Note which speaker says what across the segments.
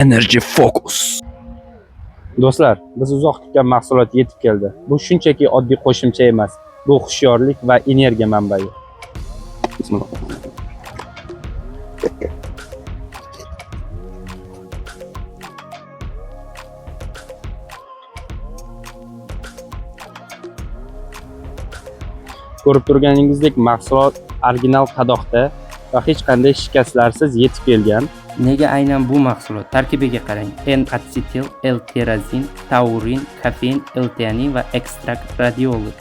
Speaker 1: Energy Focus.
Speaker 2: Do'stlar, biz uzoq kutgan mahsulot yetib keldi. Bu shunchaki oddiy qo'shimcha emas. Bu hushyorlik va energiya manbai.
Speaker 1: Bismillah.
Speaker 2: Ko'rib turganingizdek, mahsulot original qadoqda va hech qanday shikastlarsiz yetib kelgan.
Speaker 3: Nega aynan bu mahsulot? Tarkibiga qarang. N-asetil, L-tirazin, taurin, kofein, L-teanin va ekstrakt radioli.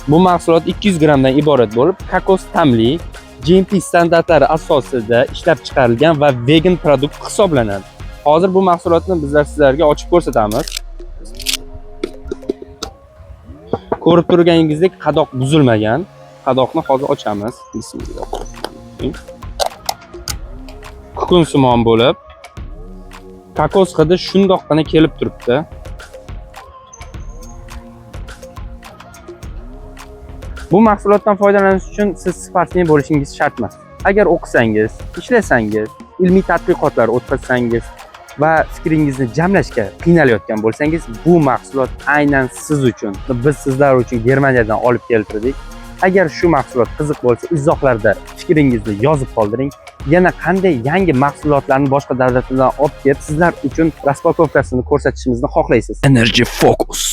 Speaker 2: Bu mahsulot 200 grammdan iborat bo'lib, kokos ta'mli, GMP standartlari asosida ishlab chiqarilgan va vegan produkt hisoblanadi. Hozir bu mahsulotni bizlar sizlarga ochib ko'rsatamiz. Ko'rib turganingizdek, qadoq buzilmagan. Qadoqni hozir ochamiz. Bismillah. Kukunsimon bo'lib, kokos hidi shundoqqina kelib turibdi. Bu mahsulotdan foydalanish uchun siz sportni bo'lishingiz shart emas. Agar o'qisangiz, ishlasangiz, ilmiy tadqiqotlar o'tkazsangiz va fikringizni jamlashga qiynalayotgan bo'lsangiz, bu mahsulot aynan siz uchun. Biz sizlar uchun Germaniyadan olib keltirdik. Agar shu mahsulot qiziq bo'lsa, izohlarda fikringizni yozib qoldiring. Yana qanday yangi mahsulotlarni boshqa davlatlardan olib kelib, sizlar uchun raspakovkasini ko'rsatishimizni xohlaysiz?
Speaker 1: Energy Focus.